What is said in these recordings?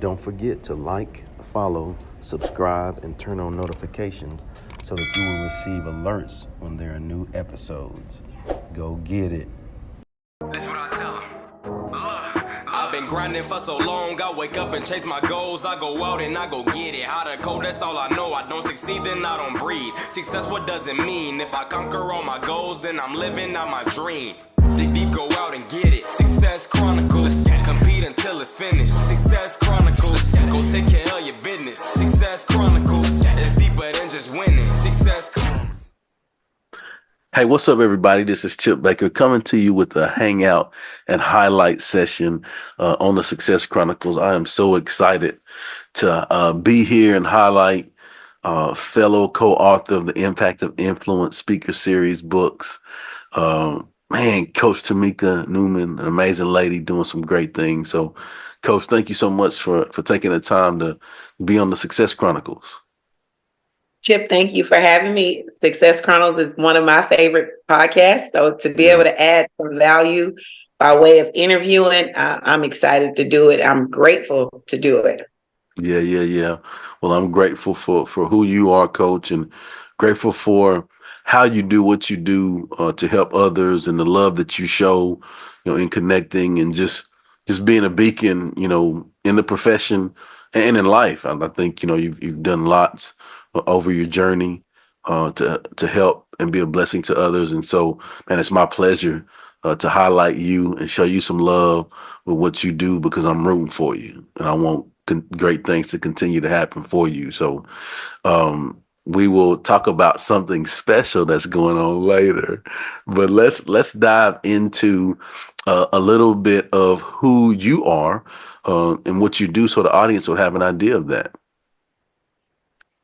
Don't forget to like, follow, subscribe, and turn on notifications so that you will receive alerts when there are new episodes. Go get it. That's what I tell 'em. I've been grinding for so long, I wake up and chase my goals. I go out and I go get it. Hot or cold, that's all I know. I don't succeed, then I don't breathe. Success, what does it mean? If I conquer all my goals, then I'm living out my dream. Dig deep, go out and get it. Success Chronicles, compete until it's finished. Success Chronicles, go take care of your business. Success Chronicles, it's deeper than just winning. Success Chronicles. Hey, what's up, everybody? This is Chip Baker coming to you with a hangout and highlight session on the Success Chronicles. I am so excited to be here and highlight fellow co-author of the Impact of Influence Speaker Series books. Coach Tamika Newman, an amazing lady doing some great things. So, Coach, thank you so much for taking the time to be on the Success Chronicles. Chip, thank you for having me. Success Chronicles is one of my favorite podcasts. So to be able to add some value by way of interviewing, I'm excited to do it. I'm grateful to do it. Yeah. Well, I'm grateful for who you are, Coach, and grateful for how you do what you do to help others and the love that you show, in connecting and just being a beacon, in the profession and in life. I think, you've done lots over your journey to help and be a blessing to others. And so, man, it's my pleasure to highlight you and show you some love with what you do, because I'm rooting for you and I want great things to continue to happen for you. So we will talk about something special that's going on later, but let's dive into a little bit of who you are and what you do, so the audience will have an idea of that.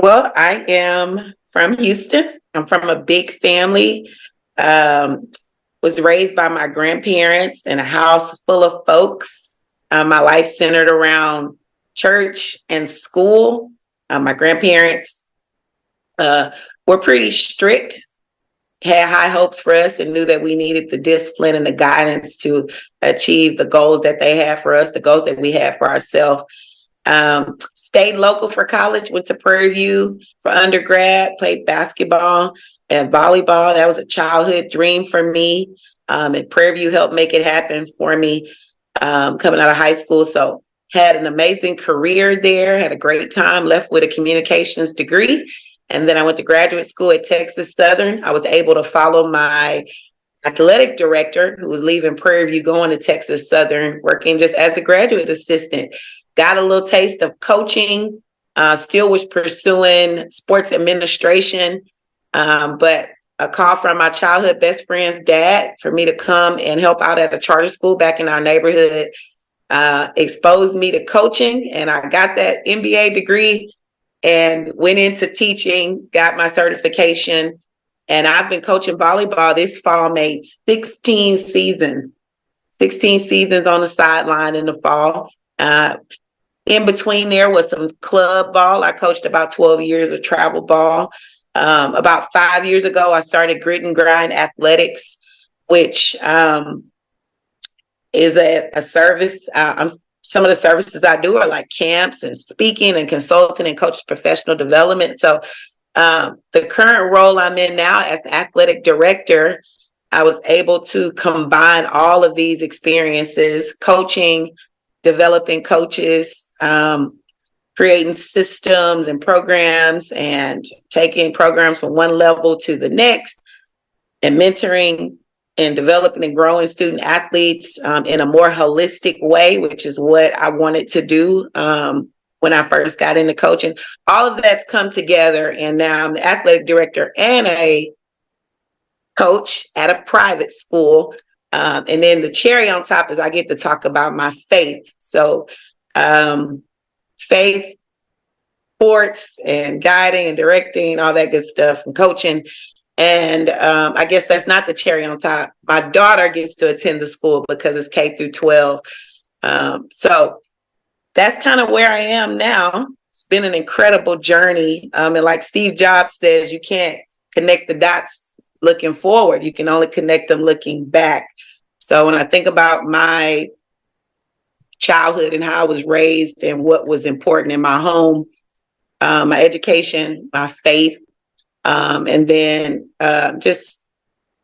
Well, I am from Houston. I'm from a big family. Was raised by my grandparents in a house full of folks. My life centered around church and school. My grandparents were pretty strict, had high hopes for us, and knew that we needed the discipline and the guidance to achieve the goals that they had for us, the goals that we had for ourselves. Stayed local for college, went to Prairie View for undergrad, played basketball and volleyball. That was a childhood dream for me. And Prairie View helped make it happen for me coming out of high school. So had an amazing career there, had a great time, left with a communications degree. And then I went to graduate school at Texas Southern. I was able to follow my athletic director, who was leaving Prairie View, going to Texas Southern, working just as a graduate assistant. Got a little taste of coaching, still was pursuing sports administration, but a call from my childhood best friend's dad for me to come and help out at a charter school back in our neighborhood exposed me to coaching, and I got that MBA degree and went into teaching, got my certification, and I've been coaching volleyball this fall, made 16 seasons on the sideline in the fall. In between there was some club ball. I coached about 12 years of travel ball. About 5 years ago, I started Grit and Grind Athletics, which is a service. Some of the services I do are like camps and speaking and consulting and coach professional development. So the current role I'm in now as the athletic director, I was able to combine all of these experiences: coaching, developing coaches, creating systems and programs, and taking programs from one level to the next, and mentoring and developing and growing student athletes in a more holistic way, which is what I wanted to do when I first got into coaching. All of that's come together, and now I'm the athletic director and a coach at a private school. And then the cherry on top is I get to talk about my faith. So faith, sports, and guiding and directing, all that good stuff, and coaching. And I guess that's not the cherry on top. My daughter gets to attend the school because it's K through 12. So that's kind of where I am now. It's been an incredible journey. And like Steve Jobs says, you can't connect the dots looking forward. You can only connect them looking back. So when I think about my childhood and how I was raised and what was important in my home, my education, my faith, and then just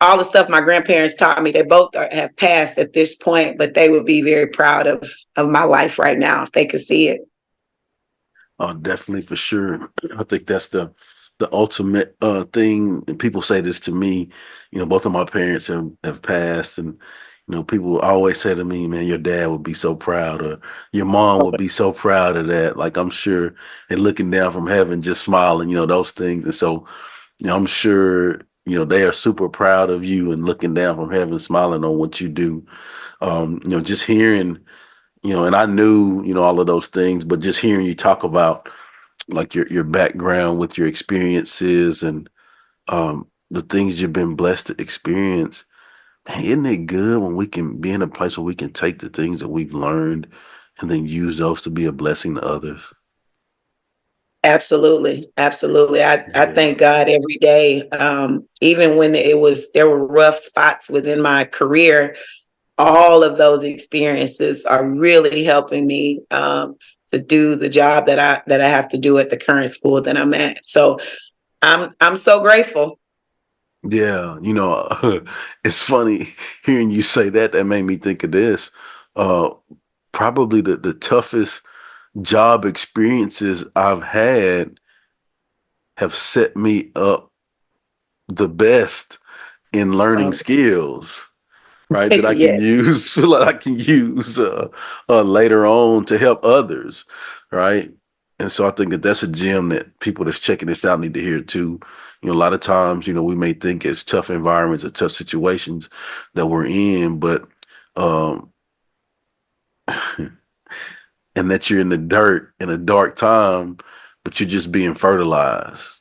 all the stuff my grandparents taught me. They both have passed at this point, but they would be very proud of my life right now if they could see it. Oh, definitely, for sure. I think that's the ultimate thing. And people say this to me. Both of my parents have passed, and people always say to me, "Man, your dad would be so proud," or "Your mom would be so proud of that." Like, I'm sure they're looking down from heaven, just smiling. Those things. And so, I'm sure they are super proud of you and looking down from heaven, smiling on what you do. Just hearing. And I knew, all of those things, but just hearing you talk about like your background with your experiences and the things you've been blessed to experience, man, isn't it good when we can be in a place where we can take the things that we've learned and then use those to be a blessing to others? Absolutely. Absolutely. I Yeah. thank God every day. Even when there were rough spots within my career, all of those experiences are really helping me to do the job that I have to do at the current school that I'm at. So I'm so grateful. Yeah, it's funny hearing you say that. That made me think of this. Uh, Probably the toughest job experiences I've had have set me up the best in learning Um, skills, right? That I can yes, use, feel like I can use later on to help others, right? And so I think that that's a gem that people that's checking this out need to hear too. A lot of times, we may think it's tough environments or tough situations that we're in, but um, and that you're in the dirt in a dark time, but you're just being fertilized.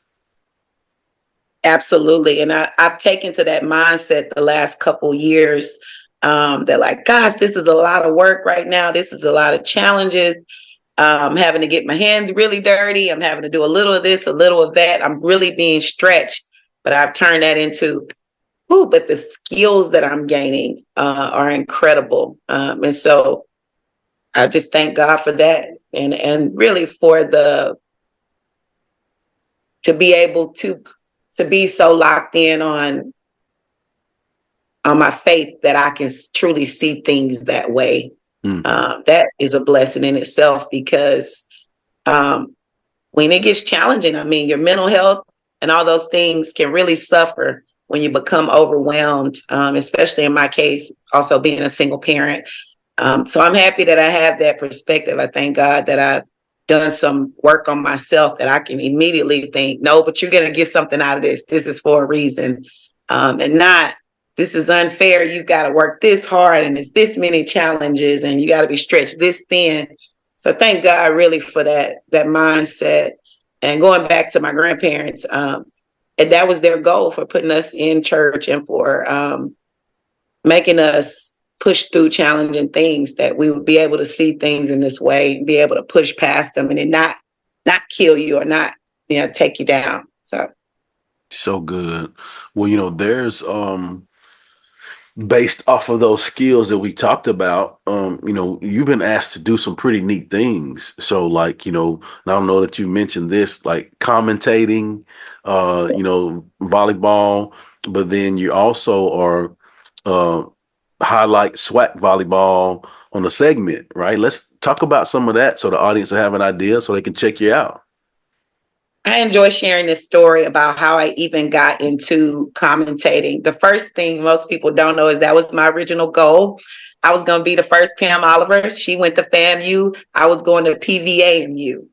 absolutely. And I've taken to that mindset the last couple years that like, gosh, this is a lot of work right now. This is a lot of challenges. I'm having to get my hands really dirty. I'm having to do a little of this, a little of that. I'm really being stretched, but I've turned that into, ooh, but the skills that I'm gaining are incredible. And so I just thank God for that. And really for to be able to be so locked in on my faith that I can truly see things that way. Mm-hmm. That is a blessing in itself because um, when it gets challenging, I mean, your mental health and all those things can really suffer when you become overwhelmed, especially in my case, also being a single parent. So I'm happy that I have that perspective. I thank God that I've done some work on myself that I can immediately think, no, but you're going to get something out of this. This is for a reason. And not, this is unfair. You've got to work this hard and it's this many challenges and you got to be stretched this thin. So thank God really for that mindset. And going back to my grandparents, and that was their goal for putting us in church and for making us push through challenging things, that we would be able to see things in this way, be able to push past them and then not kill you or not, take you down. So good. Well, there's based off of those skills that we talked about, you've been asked to do some pretty neat things. So like, and I don't know that you mentioned this, like commentating, volleyball, but then you also are uh highlight SWAC volleyball on a segment, right? Let's talk about some of that so the audience will have an idea so they can check you out. I enjoy sharing this story about how I even got into commentating. The first thing most people don't know is that was my original goal. I was going to be the first Pam Oliver. She went to FAMU. I was going to PVAMU.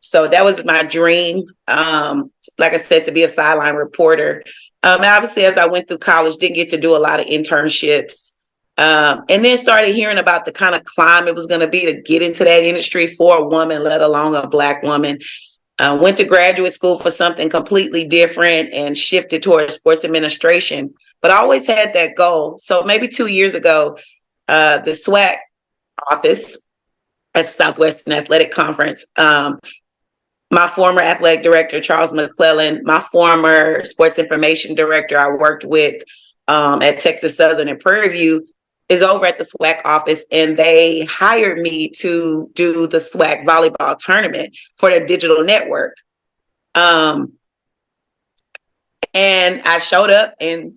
So that was my dream. Like I said, to be a sideline reporter. And obviously, as I went through college, didn't get to do a lot of internships. And then started hearing about the kind of climb it was going to be to get into that industry for a woman, let alone a Black woman. Went to graduate school for something completely different and shifted towards sports administration, but I always had that goal. So maybe 2 years ago, the SWAC office at Southwestern Athletic Conference, my former athletic director, Charles McClellan, my former sports information director I worked with at Texas Southern and Prairie View, is over at the SWAC office, and they hired me to do the SWAC volleyball tournament for their digital network. And I showed up, and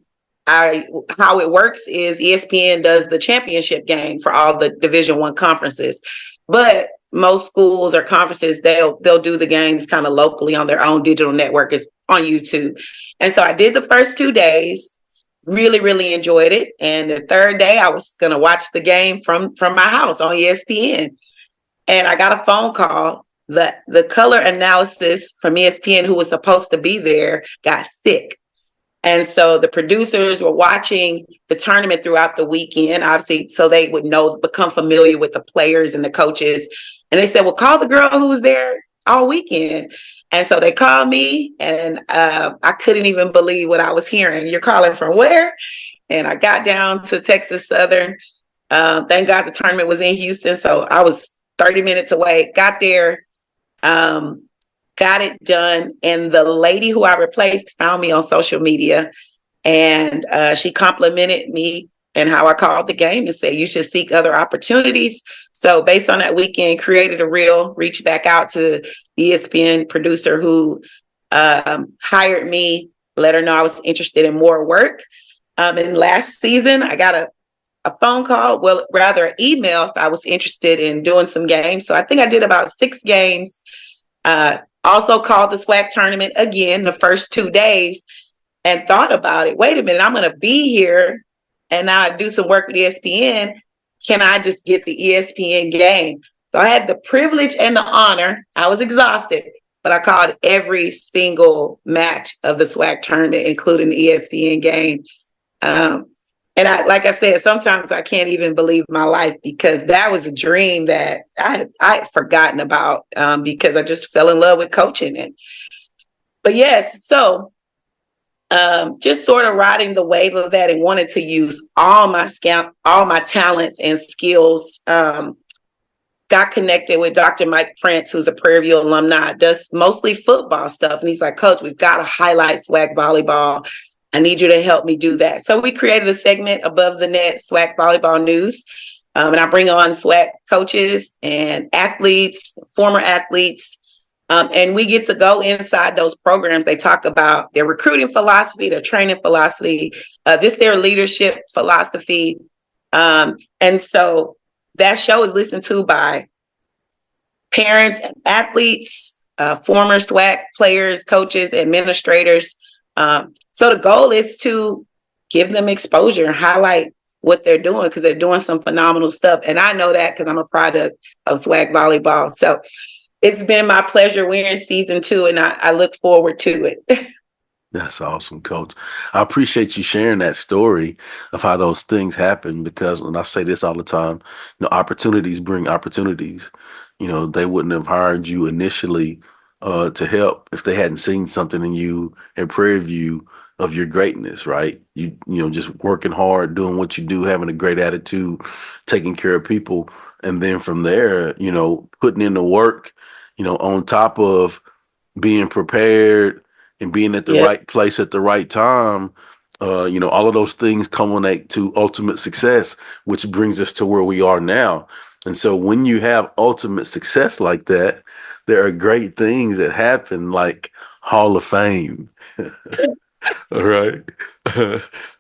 how it works is ESPN does the championship game for all the Division I conferences, but most schools or conferences, they'll do the games kind of locally on their own digital network. It's on YouTube. And so I did the first 2 days, really, really enjoyed it. And the third day I was going to watch the game from my house on ESPN. And I got a phone call. The color analysis from ESPN, who was supposed to be there, got sick. And so the producers were watching the tournament throughout the weekend, obviously, so they would become familiar with the players and the coaches. And they said, well, call the girl who was there all weekend. And so they called me, and I couldn't even believe what I was hearing. You're calling from where? And I got down to Texas Southern. Thank God the tournament was in Houston, so I was 30 minutes away. Got there, got it done. And the lady who I replaced found me on social media, and she complimented me and how I called the game and said, you should seek other opportunities. So based on that weekend, created a reel, reached back out to the ESPN producer who hired me, let her know I was interested in more work. And last season, I got a phone call, well, rather an email, if I was interested in doing some games. So I think I did about 6 games. Also called the SWAC tournament again the first 2 days, and thought about it. Wait a minute, I'm going to be here and now I do some work with ESPN. Can I just get the ESPN game? So I had the privilege and the honor. I was exhausted, but I called every single match of the SWAC tournament, including the ESPN game. And like I said, sometimes I can't even believe my life, because that was a dream that I had forgotten about, because I just fell in love with coaching. But yes, so just sort of riding the wave of that and wanted to use all my talents and skills. Got connected with Dr. Mike Prince, who's a Prairie View alumni, does mostly football stuff. And he's like, Coach, we've got to highlight SWAC volleyball. I need you to help me do that. So we created a segment, Above the Net SWAC Volleyball News. And I bring on SWAC coaches and athletes, former athletes, and we get to go inside those programs. They talk about their recruiting philosophy, their training philosophy, just their leadership philosophy. And so that show is listened to by parents and athletes, former SWAC players, coaches, administrators. So the goal is to give them exposure and highlight what they're doing, because they're doing some phenomenal stuff. And I know that because I'm a product of SWAC volleyball. So it's been my pleasure. We're in season 2, and I look forward to it. That's awesome, Coach. I appreciate you sharing that story of how those things happen, because, and I say this all the time, opportunities bring opportunities. They wouldn't have hired you initially to help if they hadn't seen something in you in Prairie View of your greatness, right? You just working hard, doing what you do, having a great attitude, taking care of people. And then from there, putting in the work, on top of being prepared and being at the right place at the right time, all of those things culminate to ultimate success, which brings us to where we are now. And so when you have ultimate success like that, there are great things that happen, like Hall of Fame. All right.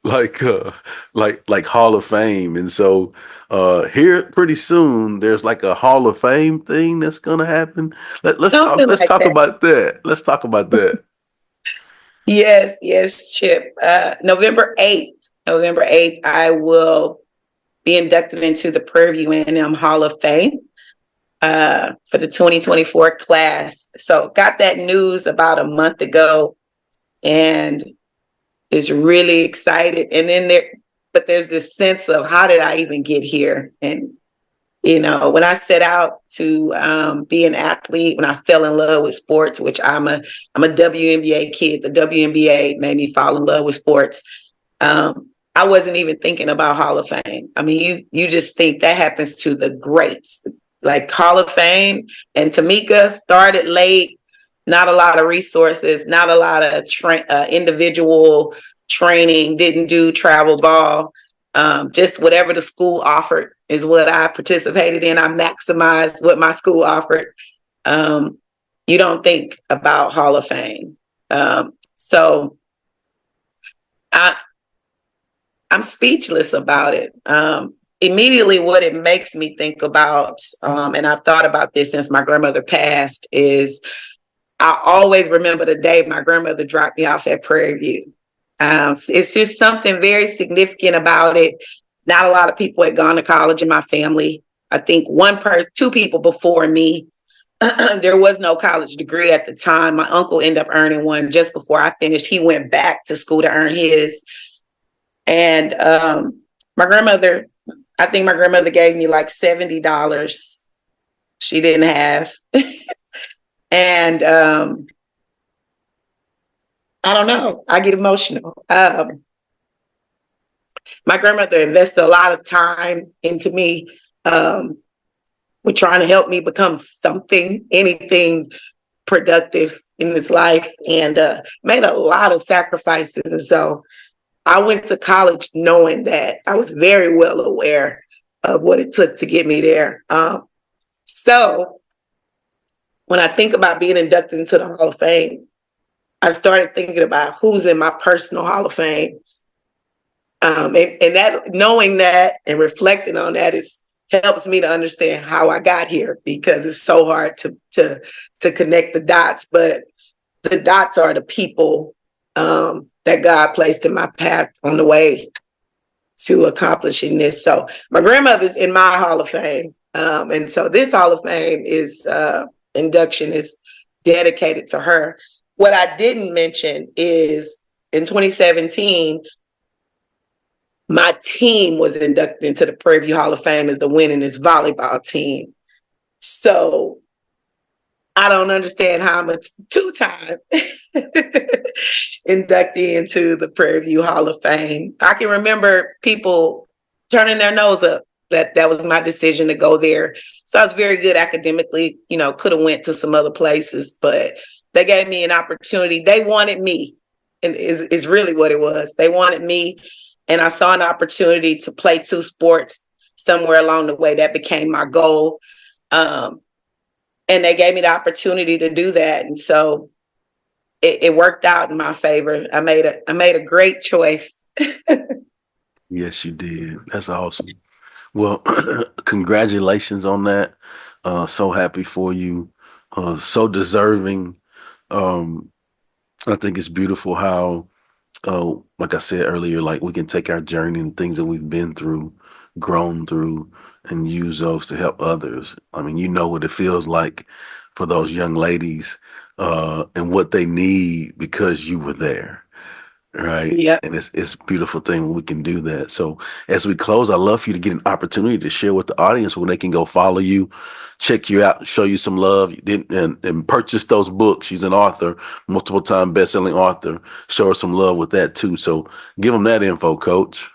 like Hall of Fame. And so here pretty soon there's like a Hall of Fame thing that's gonna happen. Let's talk about that. Let's talk about that. Yes, Chip. November 8th, I will be inducted into the Prairie View A&M Hall of Fame for the 2024 class. So got that news about a month ago, and is really excited. And then there's this sense of, how did I even get here? And when I set out to be an athlete, when I fell in love with sports, which I'm a WNBA kid, the WNBA made me fall in love with sports. I wasn't even thinking about Hall of Fame. I mean, you just think that happens to the greats, like Hall of Fame. And Tamika started late, not a lot of resources, not a lot of individual training, didn't do travel ball. Just whatever the school offered is what I participated in. I maximized what my school offered. You don't think about Hall of Fame. So I'm speechless about it. Immediately what it makes me think about, and I've thought about this since my grandmother passed, is I always remember the day my grandmother dropped me off at Prairie View. It's just something very significant about it. Not a lot of people had gone to college in my family. I think two people before me. There was no college degree at the time. My uncle ended up earning one just before I finished. He went back to school to earn his. And I think my grandmother gave me like $70. She didn't have. And I don't know. I get emotional. My grandmother invested a lot of time into me, with trying to help me become anything productive in this life, and made a lot of sacrifices. And so I went to college knowing that. I was very well aware of what it took to get me there. So when I think about being inducted into the Hall of Fame, I started thinking about who's in my personal Hall of Fame. And that, knowing that and reflecting on that, helps me to understand how I got here, because it's so hard to connect the dots. But the dots are the people that God placed in my path on the way to accomplishing this. So my grandmother's in my Hall of Fame. And so this Hall of Fame induction is dedicated to her. What I didn't mention is in 2017, my team was inducted into the Prairie View Hall of Fame as the winningest volleyball team. So I don't understand how I'm a two-time inductee into the Prairie View Hall of Fame. I can remember people turning their nose up that was my decision to go there. So I was very good academically, could have went to some other places, but they gave me an opportunity. They wanted me, and is really what it was. They wanted me, and I saw an opportunity to play two sports somewhere along the way. That became my goal. And they gave me the opportunity to do that. And so it worked out in my favor. I made a great choice. Yes, you did. That's awesome. Well, congratulations on that. So happy for you. So deserving. I think it's beautiful how, like I said earlier, like we can take our journey and things that we've been through, grown through, and use those to help others. I mean, you know what it feels like for those young ladies, and what they need because you were there. Right. Yeah. And it's a beautiful thing when we can do that. So as we close, I'd love for you to get an opportunity to share with the audience where they can go follow you, check you out, show you some love, and purchase those books. She's an author, multiple time bestselling author. Show her some love with that too. So give them that info, Coach.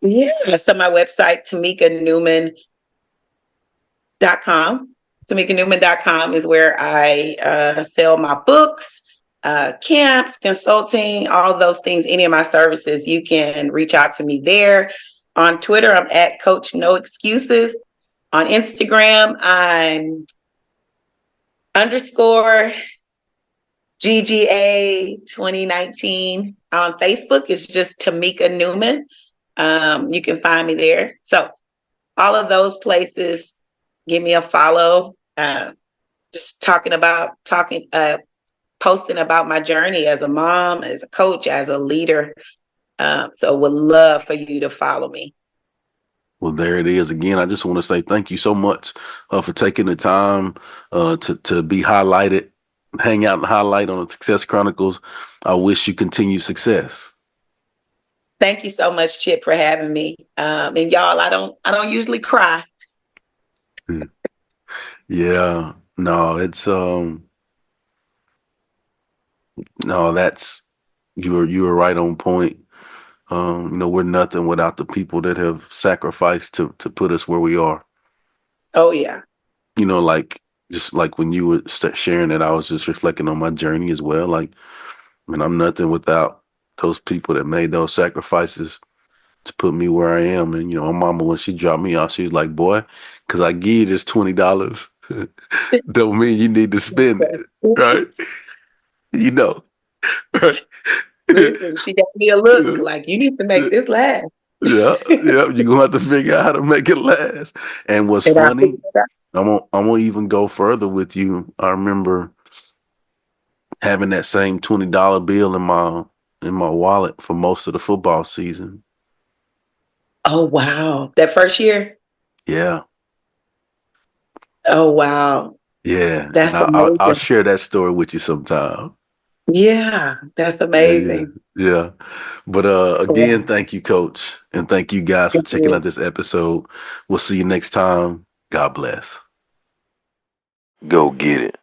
Yeah. So my website, TamikaNewman.com. TamikaNewman.com is where I sell my books, camps, consulting, all those things, any of my services. You can reach out to me there. On Twitter, I'm at Coach No Excuses. On Instagram, I'm _GGA 2019. On Facebook, it's just Tamika Newman. You can find me there. So all of those places, give me a follow. Just posting about my journey as a mom, as a coach, as a leader. So would love for you to follow me. Well, there it is. Again, I just want to say thank you so much for taking the time to be highlighted, hang out and highlight on the Success Chronicles. I wish you continued success. Thank you so much, Chip, for having me. And y'all, I don't usually cry. Yeah, no, it's no, that's you were right on point. We're nothing without the people that have sacrificed to put us where we are. Oh yeah. Just like when you were sharing it, I was just reflecting on my journey as well. I'm nothing without those people that made those sacrifices to put me where I am. And, my mama, when she dropped me off, she was like, boy, because I give you this $20, don't mean you need to spend it, right? Right? Listen, she got me a look like you need to make this last. Yeah, yeah, you're gonna have to figure out how to make it last. And what's And I funny, figured it out. I'm gonna even go further with you. I remember having that same $20 bill in my wallet for most of the football season. Oh wow. That first year? Yeah, Oh wow. yeah, and That's I'll amazing. share that story with you sometime. Yeah, that's Yeah, yeah, amazing. yeah. But again, Wow. thank you, Coach, and thank you guys for Thank checking out you. this episode. We'll see you next time. God bless. Go get it.